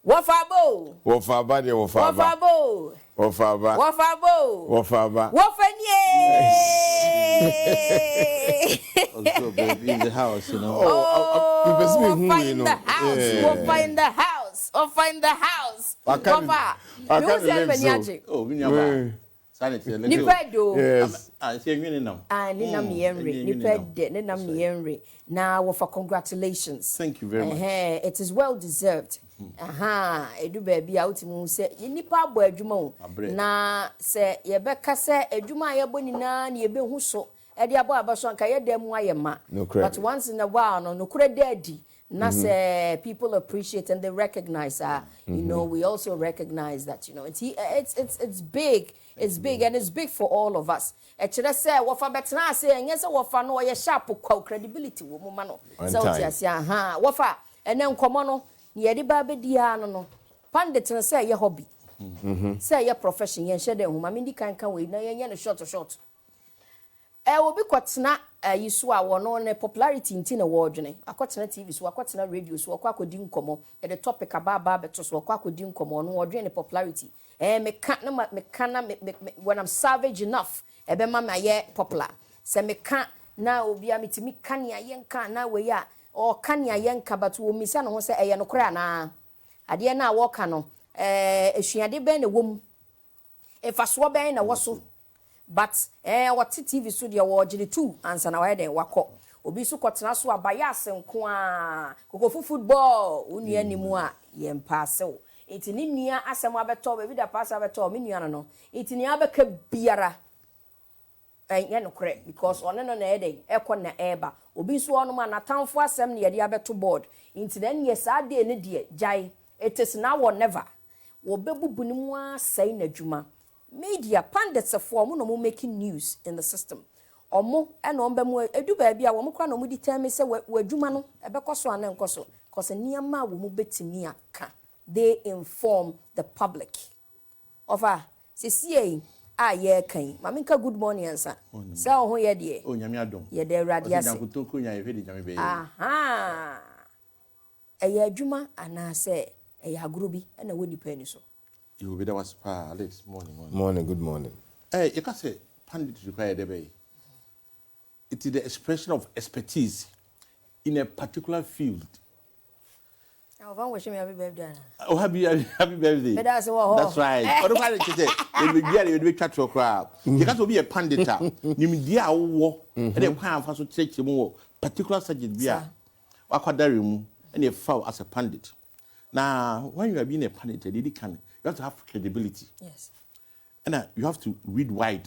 Wofabo. Wofaba de wofaba. Wofabo. Wofaba. Wofabo. Wofaba. Wofanye. Also, baby, in the house, you know. Wofa in the house. Wofa in the house. Wofa in the house. Wofa. You say Benyaji. Oh, Binyaba. Nipedo. Yes. I say you know. Ninam Yenri. Niped. Ninam Yenri. Now, Wofa, congratulations. Thank you very much. It is well deserved. Edu baby out mu say nipa bo adwuma o na say ye beka say adwuma ye bo nyina na ye be hu so e de abo abaso anka ye dem ayema but once in a while no kure daddy na say people appreciate and they recognize you know we also recognize that you know it's big and it's big for all of us e kire say wo fa betena say enye say wo fa no ye sharp kwa credibility wo mu ma no so ti ase wo fa ene nkomo no Yedi babe diano no. Pandit na say your hobby. Say your profession yen shede huma mindi kan we na yen no short. Obi kwatena yiso a wono ne popularity nti na wodwene. Akwatena TV so akwatena radio so akodi nkomo. E the topic aba beto so akodi nkomo no wodwene popularity. Me can when I'm savage enough e be ma ye popular. Say me can na obi amitimi kan ya yen kan na we ya or kanya yenka but wo misa no ho se eye no kra na ade na wo ka no esuade ben na wom efaso ben na wo so but what TV so de wo gire tu ansa na wa den wakọ obi so kotena so abaya asenko a kokofu football unu animu a ye mpaase wo enti ni nua asem abeto be bi da pass abeto me nua no enti ni abeka biara no correct because on no na ede ekọ na eba obi so onu ma na tamfo asem na yede abeto board into then yes ade ne de jai it is now or never wo bebubu ni mu asai na dwuma media pundits for mo no mo making news in the system omo e no mba mu edu ba bia wo mo kra no mo determine say wadwuma no ebekoso ana nkoso cause niam a wo mo betimi aka they inform the public over CCA ye kan maminka good morning ansa say ho ye de o nyame adom ye de radiase kutoko nya ye hwede nyame be eya adwuma ana say eya aguro bi na woni pani so you will be there was Alex good morning you can say punditry require the bay it is the expression of expertise in a particular field. I wish me happy birthday. Oh, happy birthday. That's right. What about it? You be catch your crowd. You got to be a pundit. You mean dear war and then have to take you particular subject beer. Aquadarium and a foul as a pundit. Now, when you are being a pundit, you have to have credibility. Yes. And you have to read wide.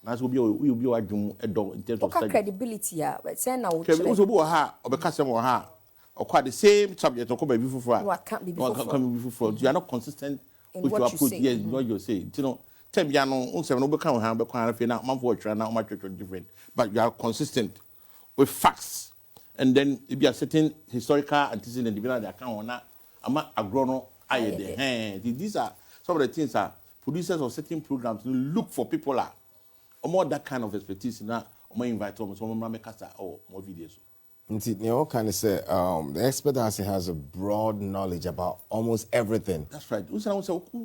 That's will be a door in terms of credibility. But say now, also be a ha or because of her. Or quite the same subject or come before. No, I can't be before. You are not consistent in with what your you approach. say. Yes, what you say. You know, tell me, I know, also, no become hand, but kind of now, my voice, now, my church different. But you are consistent with facts. And then if you are certain historical antecedent, you know, the account or not, I'm not a grown up. These are some of the things that producers of certain programs look for people are or more that kind of expertise now, or more invite them, so more make us or more videos. You know, kind of say the expert has a broad knowledge about almost everything. That's right. Who's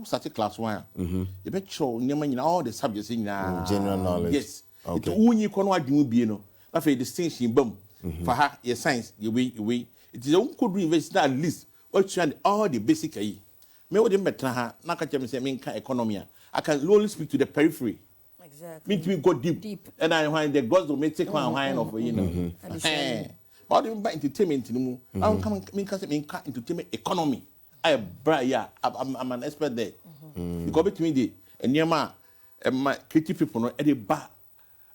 such a class one? You bet sure all the subjects in general knowledge. Yes. Okay. It's only what you be no. That's a distinction boom. For her, your science, your way. It is own could invest at least what you all the basic me what the matter Naka say mean economy. I can only speak to the periphery. Exactly. Me go deep. And I find the gods will make take one wine of you know. All the entertainment in the I come entertainment economy. I'm an expert there. You go between the and near my creative people no at the bar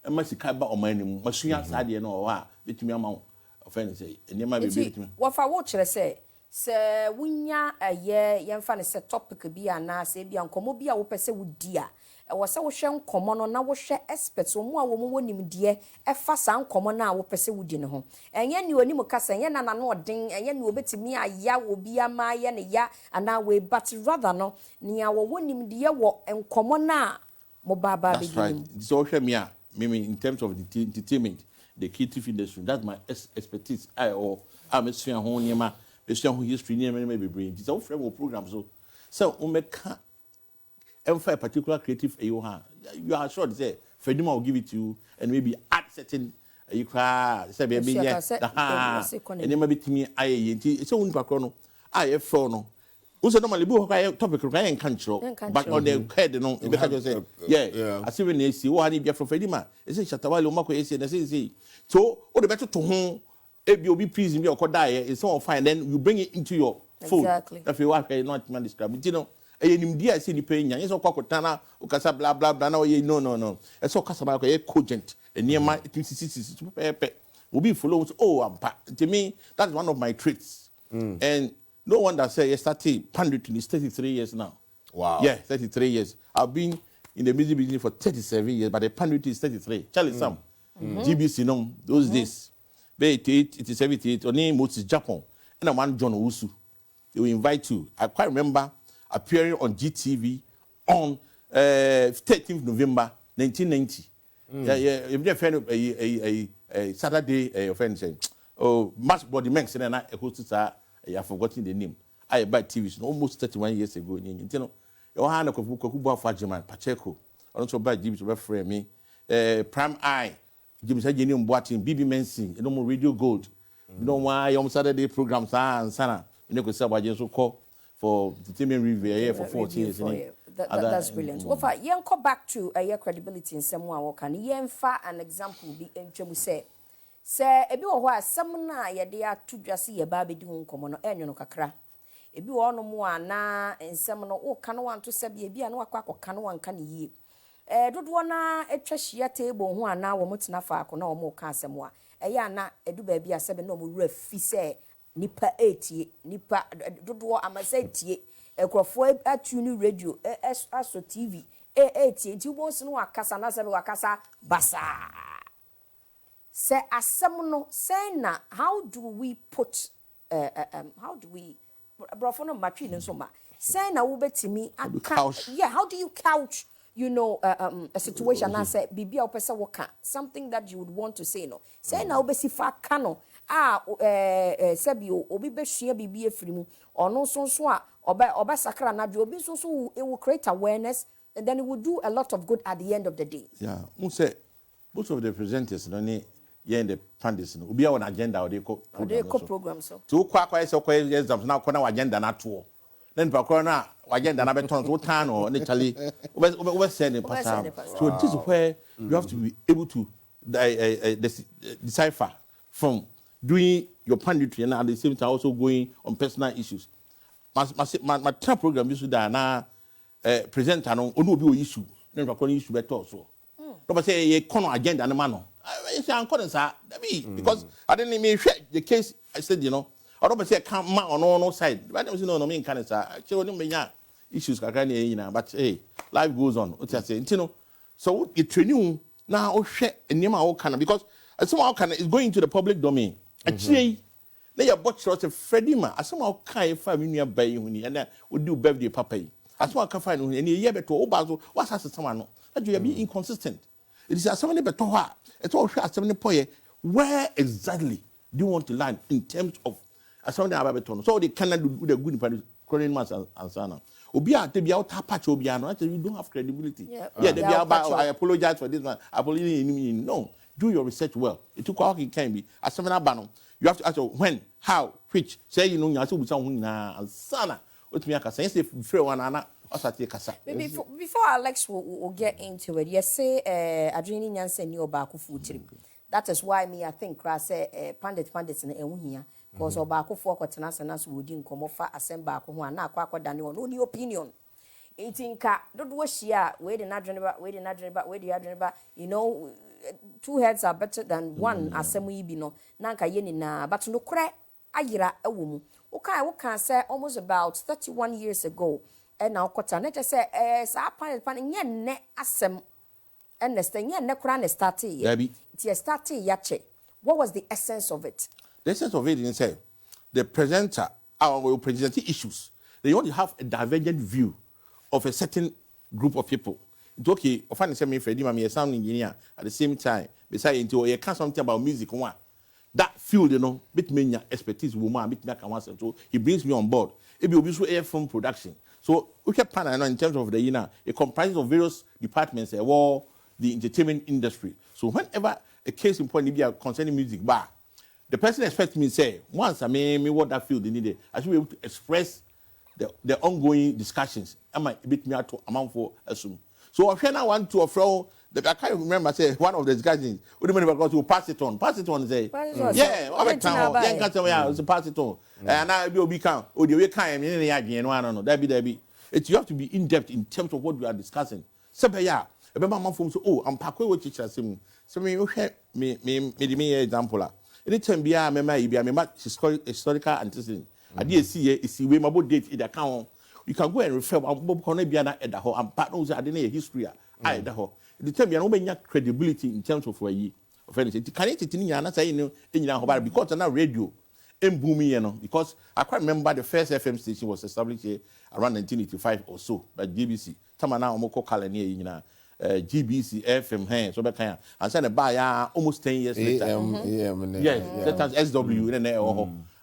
and my sikaba or my name, Masuya Sadia no between amount of any say and near my baby. What I watch say winya a year young fan is a topic be an say be uncommon be a wopese would dear. Was so sham common on our share experts or more woman dear a fast and common now will pursue with dinner home. And yen you animo cassa yen and no ding and yen will bet me a ya will be a my yen a ya and now we but rather no near our winning dear walk and common now. Mobaba. That's right. So me in terms of the entertainment, the creative industry, that's my expertise. I'm a swear home It's your history, maybe brain. It's all frame program. So, and for a particular creative, you are sure to say, Freddie will give it to you, and maybe add certain. You cry, say baby, and then maybe to me, it's only Pacono. I have phone. Also, normally, topic of control, but on the head, no, because you say, yeah, I see when they see what he be from Fredima. It's a Shatawalo Mako, and say, so, all the better to whom if you'll be pleasing your die, it's all fine, then you bring it into your food. Exactly. If you want, not man describe it, you know. I see the pain, and it's all Kokotana, Ukasa, blah, blah, blah. No. It's all Casandra, a cogent, and near my will be followed. Oh, to me, that's one of my traits. And no wonder say, I started Punditry is 33 years now. Wow. Yeah, 33 years. I've been in the music business for 37 years, but the Punditry is 33. Charlie Sam, GBC, no, those days. Be 88, 78, or name Moses Japan, and a man John Usu. They will invite you. I quite remember appearing on GTV on 13th November 1990. If you friend a Saturday, a friend saying, "Oh, much body men," and I hosted. I have forgotten the name. I buy TV almost 31 years ago. You know, your hand of Kuba Fajiman, Pacheco, also buy Jim's referee me, Prime Eye, Jim's Agenium Boating, Babiee Mensah, you know, Radio Gold. You know why on Saturday programs are and Sana, you know, because I just call for the team in review for 14 years. That's brilliant. Well, for you go back to your credibility in some way, can you an example be in say? Say, a bit of what some na ya dea to just see a baby doing common or no kakra. A bit no more na and some no oh can want to say be an quack or can one can ye. Don't wanna a treasure table who are now much enough no more cancer more. A yana a do baby a 7 no ref say nipa 80 nipa do I must say tea a crofo at tuni radio as TV 80 you won't know a casa basa. Say asamuno say na how do we put how do we brofono matri no so ma say na wo betimi yeah how do you couch you know a situation and say bibia opese woka something that you would want to say no say na wo besi fa ka no sebio obi behua bibia afirimu ono so a oba sakra na obi so it will create awareness and then it will do a lot of good at the end of the day. Yeah, who say most of the presenters no ni in the pundits no obi on agenda or they program so to kwa exams now corner agenda na to then pa corner agenda na beton so tan or literally we send in pass. So this is where you have to be able to decipher from doing your punditry and at the same time also going on personal issues. My program used to da na presenter no onu obi issue then pa corner issue better so no say ye corner agenda na man no because I didn't even the case. I said, you know, I don't say I can't man on no side. But I no mean kind of actually issues but hey, life goes on. What I say, you know. So you train you now share and name all kind because somehow kind is going to the public domain. Actually, they are bought short of Freddie Ma. I somehow can't find me by you and then we do birthday papa. I somehow can find any year better Obazo. What's that someone? That you are being inconsistent. It is as somebody better. It's all share 70 point. Where exactly do you want to land in terms of as somebody about beton? So they cannot do the good in Korean mass and Sana. Obia to be out patch Obiano. Actually, you don't have credibility. Yeah, they be about. I apologize for this one. Apologize. No, do your research well. It took all it can be. As somebody about you have to ask when, how, which. Say you know you have to be someone and Sana. What me I can say? Say free one ana. Before Alex will get into it, you say Adjoa Nyansa ni obaako fuutiri. That is why me I think say pundits na ehu hia because obaako fo kwetena sana so wodi nkomo fa asem baako ho ana akwa dane won no opinion. Itinka dodo hia we de adwene ba you know two heads are better than one asem yi bi no na nka ye ni na but no kure ayira ewo mu. Woka say almost about 31 years ago. And now, Kota, just say, sa pan ne asem, and the stain, ne crown started. It started yache. What was the essence of it? The essence of it is say the presenter, our presenting issues, they want to have a divergent view of a certain group of people. It's okay, I find me Freddie, I'm a sound engineer at the same time, besides, you can't something about music, one. that field, bit me expertise woman, bit me so he brings me on board. It will be so air from production. So we can plan in terms of the it comprises of various departments, the entertainment industry. So whenever a case in point be concerning music bar, the person expects me to say, once I me what that field they needed, I should be able to express the ongoing discussions. Am I a bit me to amount for assume. So if I want to throw I can't remember say one of the discussions. What do you mean because you pass it on? Pass it on say. Yeah, all the time. Yeah, can't say yeah, so pass it on. And now you be count. Or the way kind in the idea no no. That be. You have to be in depth in terms of what we are discussing. Say yeah. Remember my phone so I'm pack what teacher say. So me example. Anytime be a member historical antecedent. I did see we about date in the account. You can go and refer Bob Cornebia at the home and partners are the history at the home. The time you know credibility in terms of where you of anything. Can it in say in because now radio and booming, because I quite remember the first FM station was established here around 1985 or so by GBC. Tamana Omoko Kalania GBC FM hands so kind and send a buyer almost 10 years later. Yes, that was SW in there.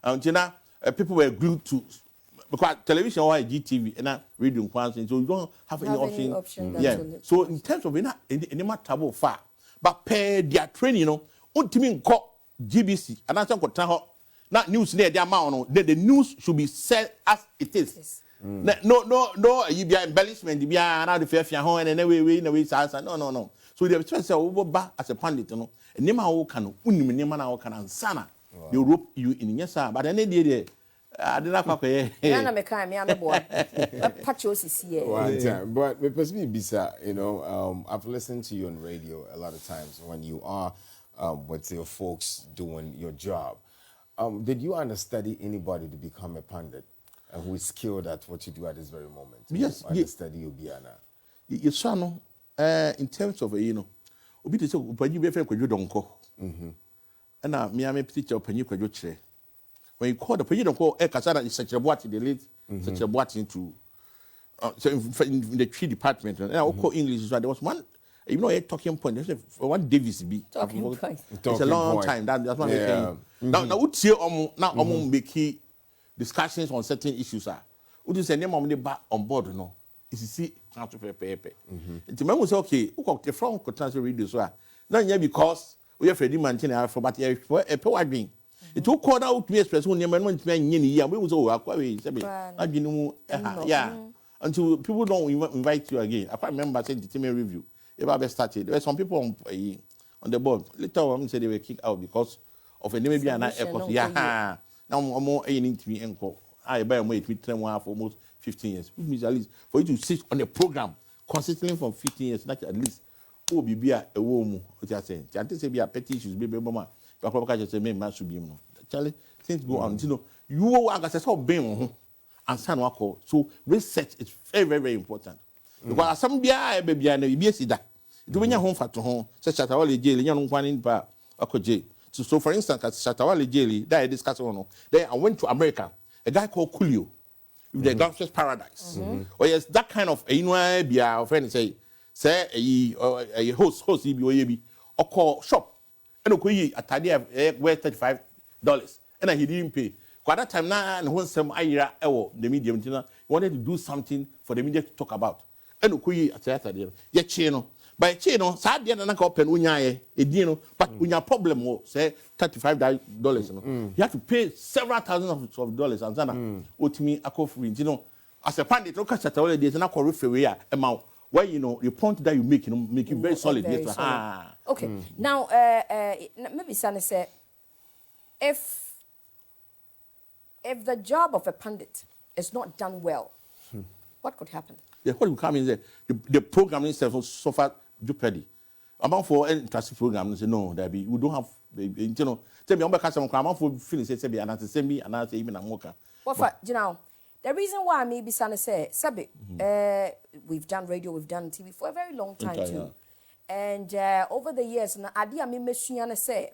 And now people were glued to because television or GTV and radio so you don't have any option. Yeah. So in terms of any matter far, but per their training, ultimately call GBC and that's not news near the amount. The news should be said as it is. No, you be embellishment, you be another fair home and anyway, no. So the expense as a pandit, and Nema can Unimana can and Sana. They rope you in yes, but any day. I did not know. But because Bisa, I've listened to you on radio a lot of times when you are with your folks doing your job. Did you understudy anybody to become a pundit who is skilled at what you do at this very moment? Yes. Understudy you, Biana. Yes, son. In terms of obi to say when you be friend kwadwo donko. And me am teacher opanyi kwadwo kire. When you call the president, call Casandra is such a what the late such a what into so in the tree department. And I call English. So there was one, a talking point. There's one Davis B. It's a long time. That's what I'm saying. Now, would say now make discussions on certain issues. Would you say name on the back on board? No, is you see transfer paper. And remember say okay, who got the front could transfer radio so. Now because we have Freddie Mantina for but a power being. It took call out to express when you went to year. We was all yeah. Until people don't invite you again. I can't remember saying the team review. If I ever started, there were some people on the board. Later on, said they were kicked out because of a maybe an airport. Yeah. Now more need to be encore. I buy a to train one for almost 15 years. Which means at least for you to sit on a program consistently for 15 years, not at least be a woman. What you are saying? I think be a petty issues, baby mama. Just say, man, should be Charlie, things go on. You are as a being and son wako. So research is very, very, very important. Because some baby and the see that. Do when you're home for to home, such as our jail, young one in bar, so for instance, at Shatawale jail, that I discussed on. Then I went to America, a guy called Coolio, with the Gangster's Paradise. Or yes, that kind of a friend say a host, or call shop. And okay, at Tadia worth $35, and he didn't pay. At that time, now, and when some the medium wanted to do something for the media to talk about. And okay, at Saturday, yet channel. By channel, Saturday and I open Unyae, a dino, but when your problem was say $35, you have to pay several thousands of dollars. And Zana, what me a coffee, as a pandit, look at all days and I call referee amount. Why the point that you make, make it very solid. Very solid. Okay. Now, maybe Sani said, if the job of a pundit is not done well, what could happen? Yeah, what will come in there? The program itself will suffer jeopardy. About for any trusted program, say no, there be we don't have tell me I'm back some crime for feeling say be and I say even I'm worker. What for the reason why maybe Sani say Sabi, we've done radio, we've done TV for a very long time too. Yeah. And over the years, Adia me say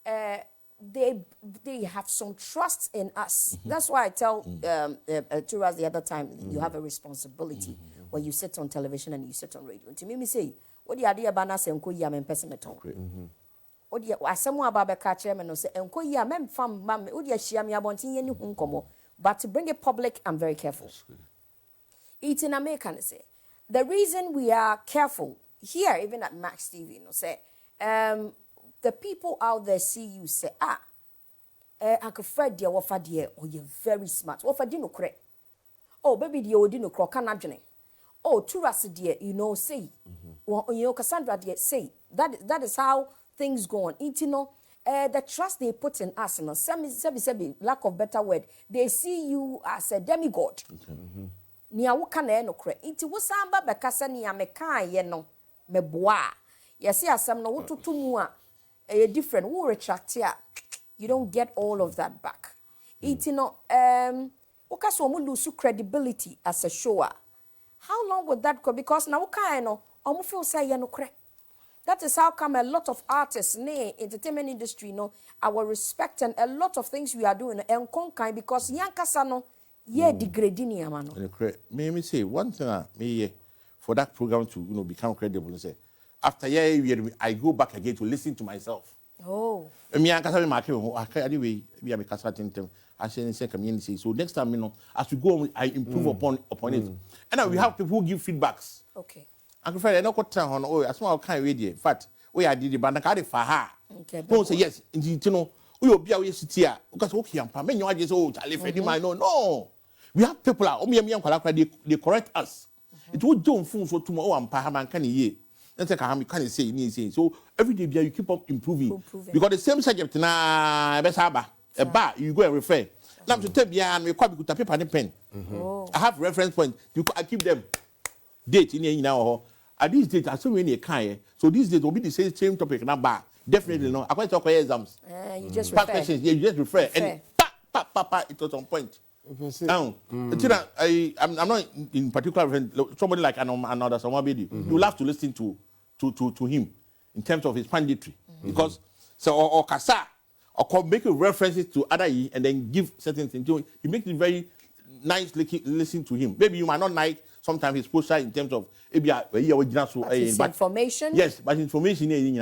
they have some trust in us. That's why I tell to us the other time, you have a responsibility when you sit on television and you sit on radio. And to me say, what the idea about us and ko yam person odi asemu aba be ka kire me no say enko yi a mem fam mam odi ahia me abontin ye ni hu nkomo but to bring it public I'm very careful. It's in America say the reason we are careful here even at Max TV say the people out there see you say Uncle Fred dear wofa dear oh you very smart wofa di no kre oh baby dear odi no kro kana dwene oh Turas dear you know say you know Casandra dear say that is how things go on. You know, the trust they put in us, you know, some lack of better word, they see you as a demigod. Nia wukana no kre. Iti wusamba bekasa ni ameka ye no meboa. Yesi asam no wututumua different. Wu retract ya. You don't get all of that back. Iti no wukaso mu lose credibility as a shower. How long would that go? Because na wukana no omu feel say ye no kre. That is how come a lot of artists in the entertainment industry, you know, our respect and a lot of things we are doing and conquer because yankasa no ye degrading yamano. Me say one thing me for that program to become credible and say after I go back again to listen to myself. Oh. Me yankasa me market anyway we are me kasa tentem I say community. So next time as we go I improve upon it. And now we have people who give feedbacks. Okay. Uncle Fred, I know what town oh as small kind radio. In fact, we are did the band for her. Okay. Don't say yes, indeed, we will be away sit here because okay, I'm permanent. You are just Charlie Freddy, no. We have people out. They correct us. It would do fun so tomorrow and Pahaman can ye. That's like I can't say. So every day you keep up improving. Because the same subject na besaba a bar you go and refer. Now to tell me and we quite good paper and pen. I have reference points. I keep them. Date in now. At these dates, are so many kind. So these days will be the same topic number. Definitely no. I quite talk about exams. You just refer. Questions, you just refer. And it was on point. Now, I'm not in particular somebody like another somebody. You love to listen to him in terms of his punditry because so or kasa or making references to other and then give certain things. You make it very nice listen to him. Maybe you might not like sometimes his posture in terms of but information. Yes, but information these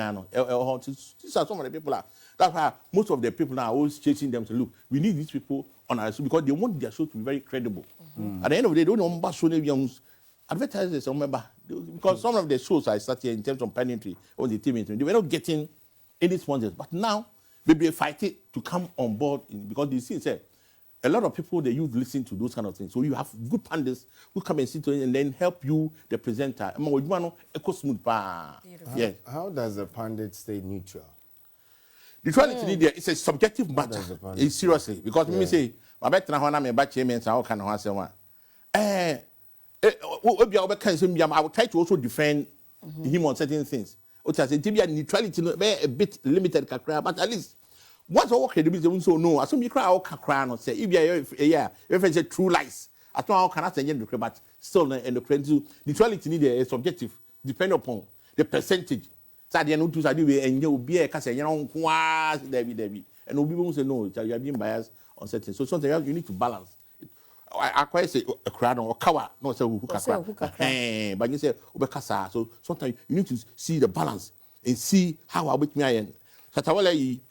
are some of the people that's why most of the people now are always chasing them to look. We need these people on our show because they want their show to be very credible. At the end of the day, they don't know show advertisers remember because some of the shows I started in terms of punditry or the TV, they were not getting any sponsors. But now they fight it to come on board because they see a lot of people they use listen to those kind of things. So you have good pundits who come and sit to it and then help you, the presenter. Yeah. How does a pundit stay neutral? Neutrality there is a subjective matter. Seriously, because me say my bet na hona me ba chairman say how can one say one. I will try to also defend him on certain things. Neutrality a bit limited, but at least what's all credibility? So no, as you cry all cry say if you say true lies. I don't know how can I say the but still in the credibility neutrality need a subjective, depend upon the percentage. So they no to say we and you be a case Debbie and no people say no, you are being biased on certain. So sometimes you need to balance. I quite say a crowd or cover, not say who can but you say Ubekasa. So sometimes you need to see the balance and see how I with me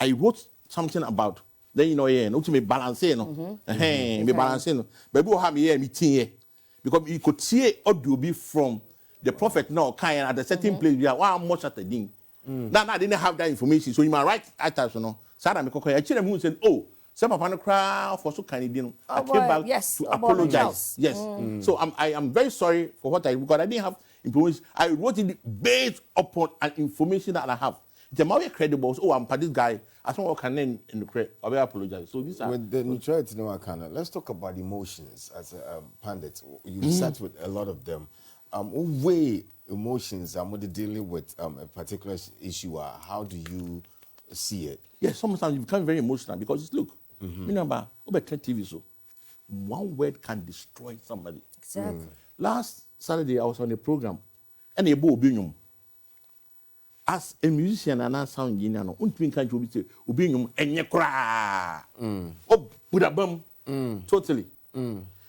I wrote something about then ultimate balancing be balancing. But we have here meeting because you could see audio be from the prophet now kind at a certain place we are one much at the thing. Now I didn't have that information, so you might write at Sarah Mikokoy. I actually who said, oh, some of the crowd for so kind of I came back to apologize. Yes. So I am very sorry for what I because I didn't have information. I wrote it based upon an information that I have. The more credible, oh, I'm this guy. I don't want to in the credit. I will apologize. So these are with the neutrality no Akana. Let's talk about emotions as a pundit. You sat with a lot of them. Way emotions are dealing with a particular issue. How do you see it? Yes, sometimes you become very emotional because look, remember, over TV so one word can destroy somebody. Exactly. Last Saturday I was on a program and a boy as a musician and a sound engineer, no, unti can't you say obinyum enye kra. Oh, budabam. Totally.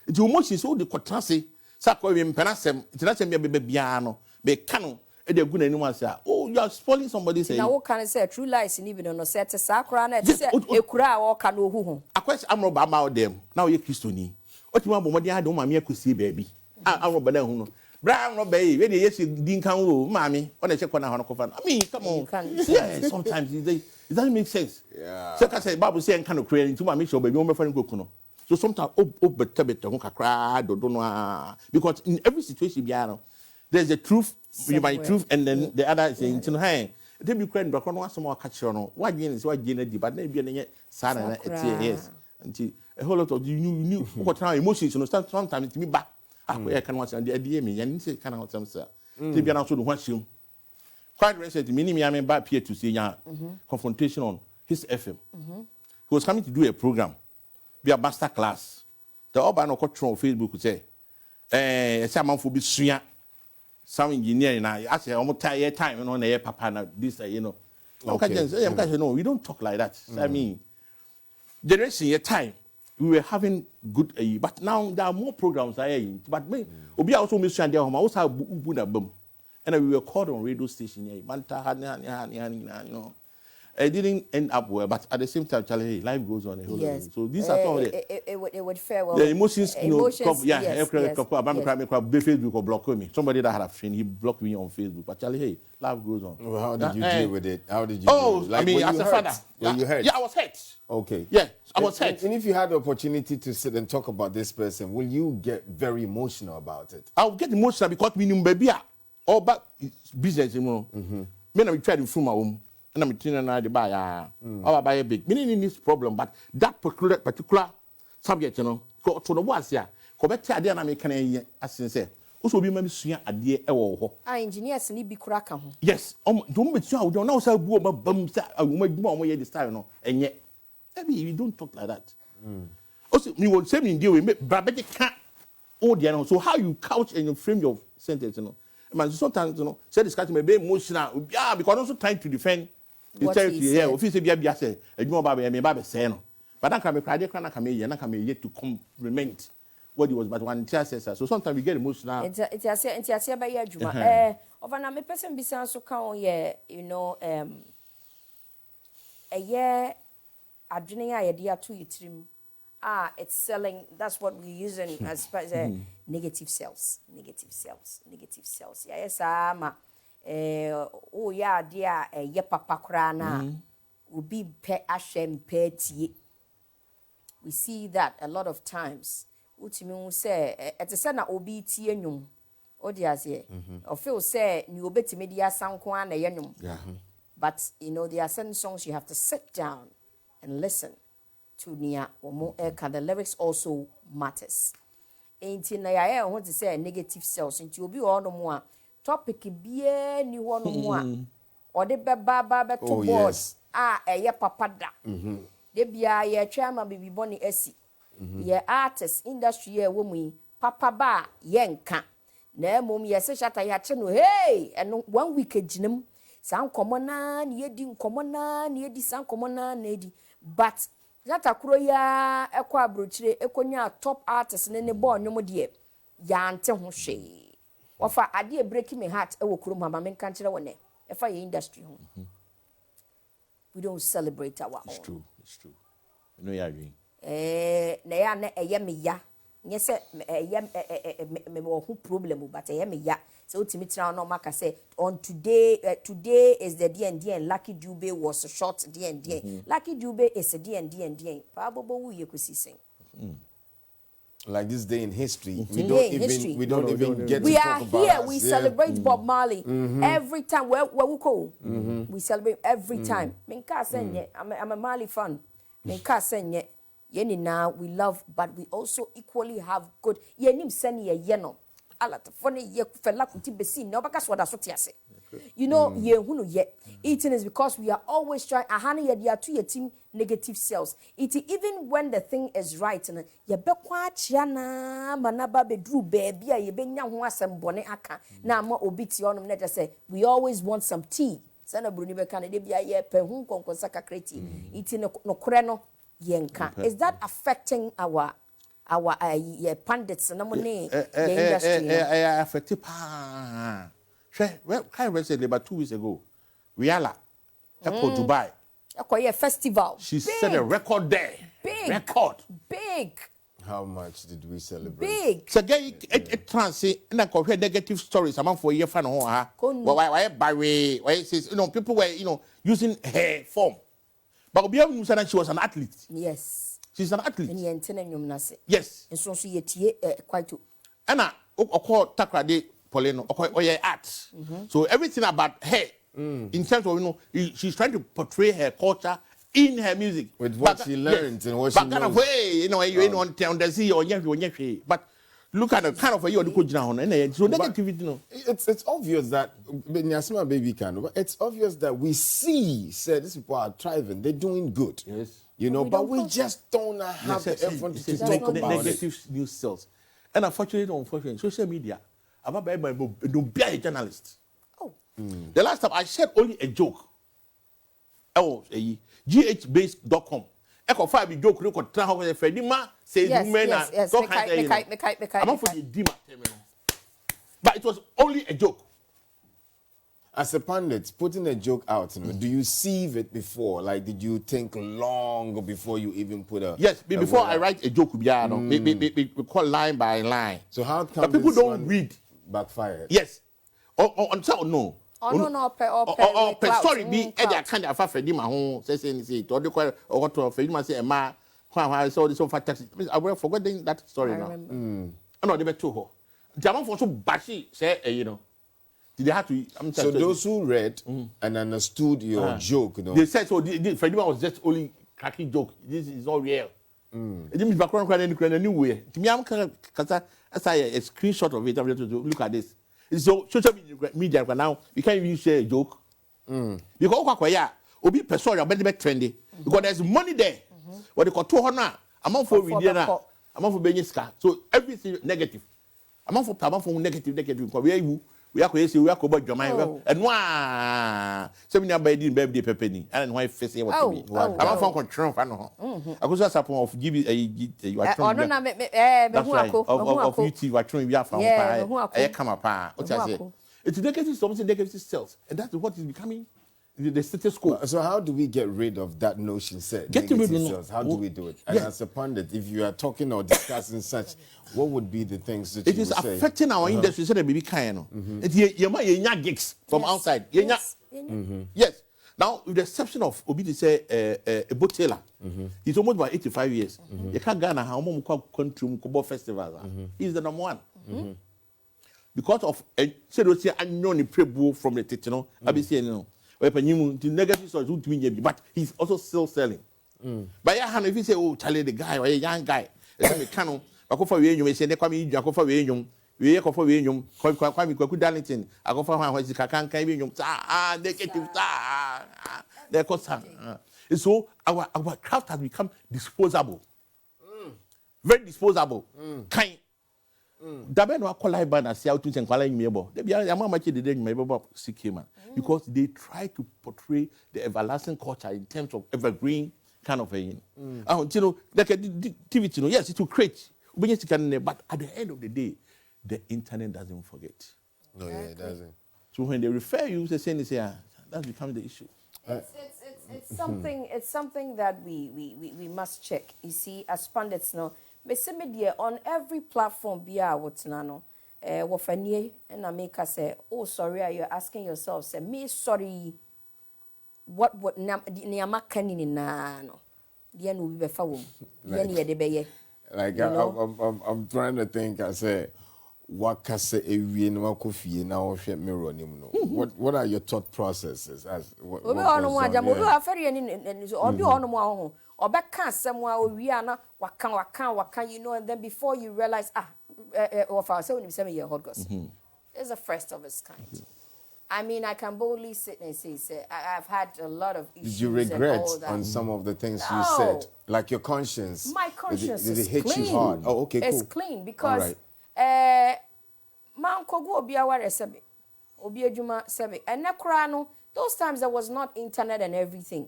It's emotions so the contrast. Sakwa we mpenasem, internasem ya bebe biano, be kanu, e de gu na nimu ase oh you are spoiling somebody saying. Now what can I say? True lies in even no set sakra na say e kura o ka no hu hu. Akwes amro ba ma dem. Now you Christoni. What you want bomodi ade ma me akosie baby. Amro ba na hu no. Bra amro ba yi we dey yes din kan wo mami. O na che kona ho no kofa. I mean, come on. Yeah, sometimes it doesn't make sense. Yeah. So can say Bible say kan no kra into ma me show baby o me fa no kuno. So sometimes better ho kakra do no because in every situation biara there's the truth, you might truth, and then the other is saying, hey, they be crying, but no some more catch on. Why you is what you but maybe any sad yes. Until a whole lot of you knew what now emotions, you know, sometimes it's me back. I can watch and the idea me, and say, can I want some, sir? To be also to watch you. Quite recently, me, I'm back here to see confrontation on his FM. He was coming to do a program, be a master class. The urban control on Facebook would say, someone for be suya. Some engineering now, I say, almost tired time, you know, na papa na this, you know. Okay. No, we don't talk like that. I mean, generation your time, we were having good, but now there are more programs. But me, Obi also miss and I also have boom, and we were called on radio station here. You know. It didn't end up well, but at the same time, Charlie, life goes on. Yes. So these are all it would fare well. The emotions, you know, Facebook or block me. Somebody that had a friend, he blocked me on Facebook. But Charlie, hey, life goes on. Well, how did you deal with it? How did you? Oh, like, I mean, as a father, were you hurt? Yeah, I was hurt. Okay. Yeah, I was hurt. And if you had the opportunity to sit and talk about this person, will you get very emotional about it? I'll get emotional because we know baby all back business, you know. Me, we try to film my home. And I'm telling you, the buy buy a big. Meaning in this problem, but that particular subject, you know, go to the was here. Go back to the American, as you say. Also, be maybe soon a dear ewo. Engineers need be crack. Yes, don't be sure. Don't know so bums a woman do one way this time, no, and yet, maybe you don't talk like that. Also, you will say me deal with me, but you can't. Oh, dear, so how you couch and you frame your sentence, you know. Man, sometimes, you know, say discussion may be emotional, yeah, because also trying to defend. The territory, yeah, officially, be say, a new baby, me baby say no. But I can be cried, I can be yet to compliment what it was, but one tear says so. Sometimes we get emotional. It's a by Adjoa. Of an person be so count, yeah, you know, a year, a junior idea to it. It's selling. That's what we're using as negative sales. Yes, oh yeah, dear, ye papa krana will be pe ashem petty. We see that a lot of times. Utimi say at the sana obi tie nyum. O dear say, or feel say you obey media sound kwan yenum. But you know there are certain songs you have to sit down and listen to near or more eka. The lyrics also matters. Ain't in I want to say negative sales into be all no more. Topic be ni one more or the baba to boards ye papa da de bia ye twama baby boni esi ye artist industry ye womu papa ba ye nka na mom ye se shata ya che no hey and 1 week aginem san komona na ye di komona na ye di san komona na di but zata kuro ya ekwa abrochire ekonya top artist ne bo onwom de ya ante ho hwe wafa ade breaking my heart e wo kurom ha ma men kan kire wone e fa your industry ho we don't celebrate our own. It's true you know you agree na ya na eye me ya nye se me wo hu problem but eye me ya so ultimi tira no maka say on today is the D&D and Lucky Dube was a short D&D Lucky Dube is a D&D pa bobo wu ye kusisen. Like this day in history, we don't even get to talk about. We are here. We celebrate Bob Marley every time. Where we go, we celebrate every time. I'm a Marley fan. Yeni now we love, but we also equally have good. Yenim seni ye yeno. Alata funny ye fella kuti besi. No, because what that's what say. You know ye hunu ye. Eating is because we are always trying. Ahani ye dia to your team negative sales. It even when the thing is right and ye be kwa chiana manaba be drew baby ye be nya ho asem bone aka na ma obiti onum na just say we always want some tea. Sana bruni be kan de bia ye pe hu konkonsa kakreti. Eating no kore no ye nka. Is that affecting our pundits and money industry? Affected pa. Well, kind of said about 2 weeks ago. Riala, Echo Dubai. A festival. She set a record there. Big. Record. Big. How much did we celebrate? Big. So get transit and I compare negative stories among for a year fan why Babiee, why says people were using her form. But Obiara said that she was an athlete. Yes. She's an athlete. Yes. And so she quite Anna Oko Takrade Poleno, Oko art. So everything about her in terms of she's trying to portray her culture in her music. With what she learned and what she knows. Kind of way, you on the sea or but look at the kind of way you could down and so negativity. It's obvious that Babiee can. It's obvious that we see these people are thriving, they're doing good. Yes. But we just don't have the effort to talk about negative news sales. And unfortunately, social media, I'm a journalist. Oh. The last time I shared only a joke. Oh, ghbase.com. Echo 5 joke record try how Freddie Ma says women yes. I'm for the Dima terminal. But it was only a joke. As a pundit, putting a joke out, do you sieve it before? Like, did you think long before you even put a... Yes, before I write a joke, we call line by line. So how come but people don't read? Backfired? Yes. On top, no. Sorry, be I can't have Freddie Mahon says anything. To the or what to Freddie say, ma, I saw this over taxi. I will have forgotten that story now. I know they were too hot. Jaman for so bashy, say, they had to. So those who read and understood your joke, they said so. Freddie was just only cracking joke. This is not real. It didn't background crying anyway. To me, I'm kind of because I saw a screenshot of it. I'm to look at this. So social media now we can't even share a joke. Because obi person your better trendy because there's money there. What they call 200 amount for Ridiana, amount for Benyiska. So everything negative. Amount for negative because we are crazy, we are about Jamaica and one. So many baby pepperoni and why face what to be. I'm from control. I was just of give you are trying. That's right. Of UT, you are trying. We are from I come apart. What I say? It's negative something negative sales, and that's what is becoming the status quo. So how do we get rid of that notion? Get rid of sales. How do we do it? And as a pundit, if you are talking or discussing such, what would be the things that you would say? It is affecting our industry. So the baby kind. You might gigs from outside. Yes. Now, with the exception of Obi to say a boat tailor, he's almost about 85 years. You can't Ghana how many country Kubo festivals. He's the number one. Because of a unknown prebu from the Titano, ABC, the negative source would mean, but he's also still selling. But if you say, oh, Charlie, the guy or a young guy, a canon, I go for you, may say, Nekwami, I go for you, we go for you, Kwame Darlington, I go for one, what is Kakan, negative, they're concerned. So our craft has become disposable. Very disposable. Kind. Dappah no call ban as how to calling me about. They be much the day about man because they try to portray the everlasting culture in terms of evergreen kind of a like a activity. Yes, it will create, but at the end of the day, the internet doesn't forget. No, yeah, it doesn't. So when they refer you, they say that becomes the issue. It's something that we must check. You see, as pundits now. Media on every platform what's nano wofanie and I make us say, oh sorry, you're asking yourself, say me sorry what niama kanini na no the will be found like I'm trying to think. I say what can say a no coffee now mirror what are your thought processes as what Obeka somewhere Rihanna waka and then before you realize of our 77-year hot gossip. It's the first of its kind. I mean, I can boldly sit and say I've had a lot of issues. Did you regret on some of the things you said? Like your conscience? My conscience did it hit clean. you hard? Oh, okay, cool. It's clean because man kogu obi aware sebe obi adwuma sebe and nekrano those times there was not internet and everything.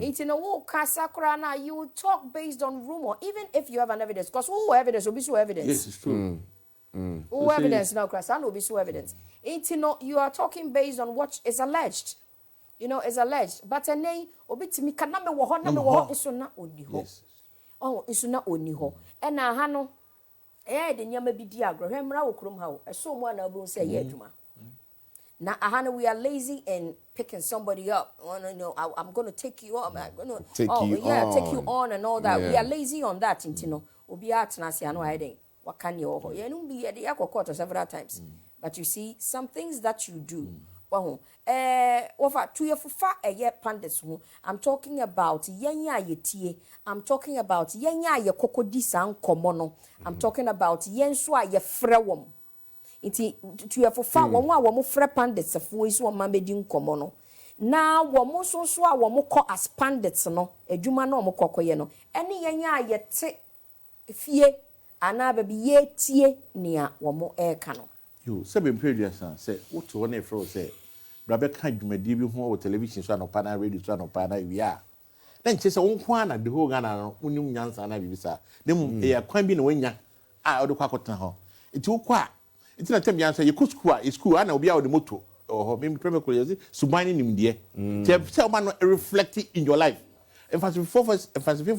It's in a walk, Casandra. You will talk based on rumor, even if you have an evidence. Because who evidence will be so evidence. Yes, it's true. Who evidence now, Casandra will be so evidence. You are talking based on what is alleged. you know, is alleged. But a name, obitimi kaname woho na me woho iso na oni ho. Oh, iso na oni ho. And na ha no, the nyama bi di agro. Hemra wo krom ha wo. So mo na obu say ye adwuma. Now, we are lazy in picking somebody up. Oh, no, I'm going to take you up. I'm going to take you on and all that. Yeah. We are lazy on that. You know, we'll be out and I say, I know I didn't. What can you offer? You know, be at the quarter several times. But you see, some things that you do. Well, over 2 years for far a year pandits. I'm talking about yenya yetie. I'm talking about yenya ye kokodisa komono. I'm talking about yenswa ye frewom. Iti tu for fa wo mo frɛ pandits afo iso wo mamedi nkomo no na wo mo so a wo mo kɔ as pandits no adwuma na wo mo kɔkɔye no ɛne yenya ayete fie ana ba bi yetie nia wo mo ɛka no yo se be mpredua say woto wo na efro say bra be ka dwumadi bi ho wo television so anopa na radio so anopa na wi a na nche se wo nko ana the whole Ghana no unim nyansa na bibisa ne mu kwan bi na wanya a wo de kwakɔtena ho iti wo kwa it's not time you say you school and obi a the motor or maybe premier college subani nimdie tell man reflecting in your life emphasis for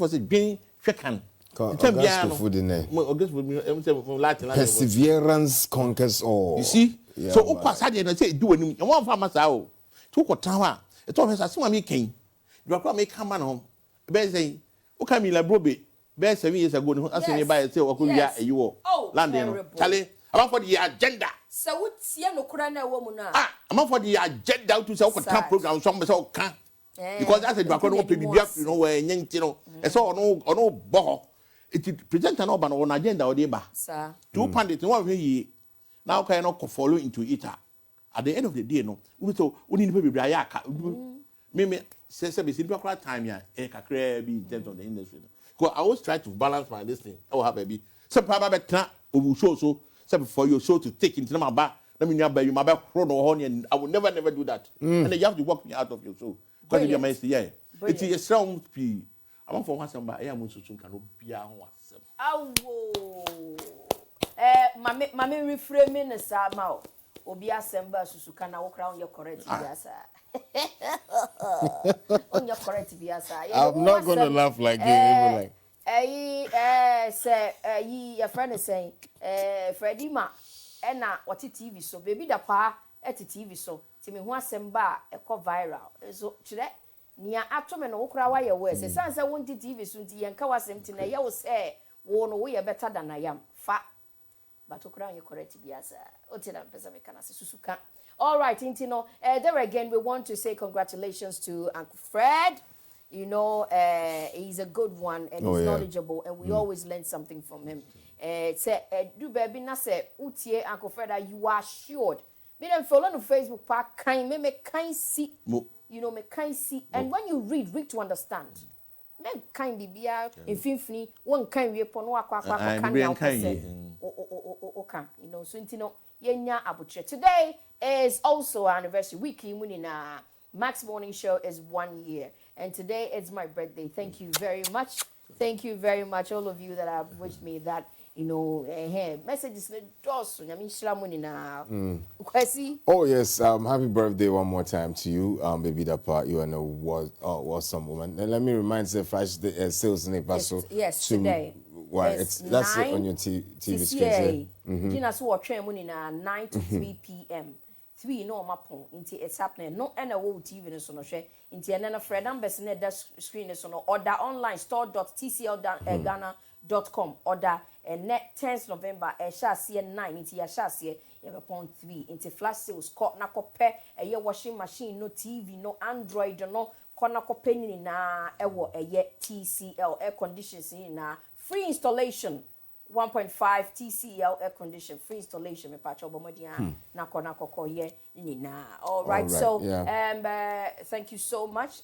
say being shaken perseverance conquers all. You see so ukwa na say do anim e won fa masa o to ko tan a e to fesa se ma me ken you akwa me come man home be say uka mi la brobe be 7 years ago no ase me buy say okolia eyiwo land no chale about for the agenda. So what's your no kurana woman? I'm for the agenda to say what program some say can. Because that's a background of people, you know, where you know, it's all no boho. It present an urban on agenda or deba. Sir. Two pandits, one way now can not follow into it. At the end of the day, no, we so we need to be Briaka. Maybe says a bit time here, a crab in terms of the industry. Because I always try to balance my listening. I will have a bit. Some probably will show so. For your show to take into my back, let me know by you, my back, and I will never do that. And then you have to walk me out of your show. Because you're my yeah. It's a strong P. I want for once somebody, I am so soon can be our oh, mammy reframing a sama. Obia Semba Susukana walk around your correct Viasa. On your correct Viasa. I'm not going to laugh like you. Say, your friend is saying, Freddie Ma, and now what TV so, baby Dappah at TV so, Timmy Semba, a co viral. So, today, near Atom and Okra, why your words, as I wanted TV soon to Yankawas empty, I will say, won away better than I am. Fat, but Okra, you correct Biasa, Otina Pesavicana Susuka. All right, Intino, there again, we want to say congratulations to Uncle Fred. You know, he's a good one and he's knowledgeable, and we always learn something from him. Say, do baby na say, utie Uncle Fred, you are assured. Me dem follow on Facebook, me kind see, you know, me kind see, and when you read to understand. Me kind bibia, infinity, one kind we upon can you know, so intino yenya abuche. Today is also our anniversary week. Munina Max Morning Show is 1 year. And today is my birthday. Thank you very much. Thank you very much, all of you that have wished me that, you know, messages. Kwesi. Oh, yes. Happy birthday one more time to you, Baby Dappah. You are an awesome woman. And let me remind you, Flash the sales in yes, today. Why? That's it on your TV screen. Gina so train 9 to 3 p.m. 3 no mapon into it's happening no and a TV so no share into and Fred numbers in the screen so no order online store.tcl.ghana.com order and net 10th November a shall see 9 into your shall see upon 3 into flash sales caught na cope a year washing machine no TV no Android no corner penny na ewo a year TCL air conditions in na free installation 1.5 TCL air condition free installation me patch obomodia na kona kokko ye ni na all right so thank you so much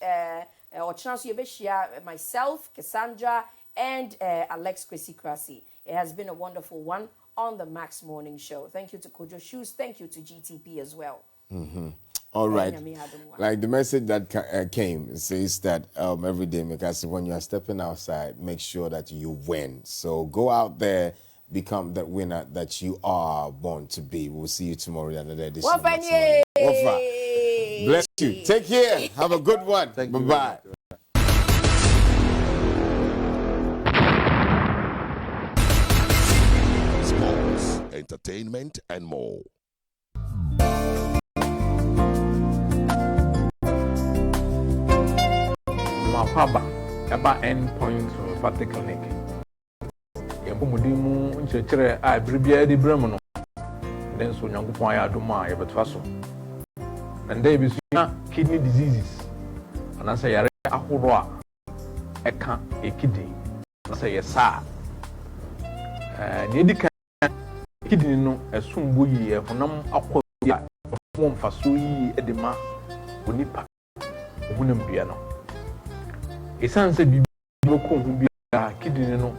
or chance you be share myself Casandra and Alex Kwesi Crassie. It has been a wonderful one on the Max Morning Show. Thank you to Kojo Shoes, thank you to GTP as well. All right. Like the message that came says that every day, because when you are stepping outside, make sure that you win. So go out there, become that winner that you are born to be. We'll see you tomorrow, another edition. Bless you. Take care. Have a good one. Bye-bye. Sports, entertainment, and more. Mapaba, about endpoint homeopathic clinic. Yamudimu, Chere, I Bribia di Bremono. Then so young Poya Duma, but Faso. And they be kidney diseases. And I say, a horror, a kidney. I say, yes, sir. Nedi kidney no, a soon buoy, a phonum aqua, form for sui edema, unipa, unum piano. A son said, be no kidney no.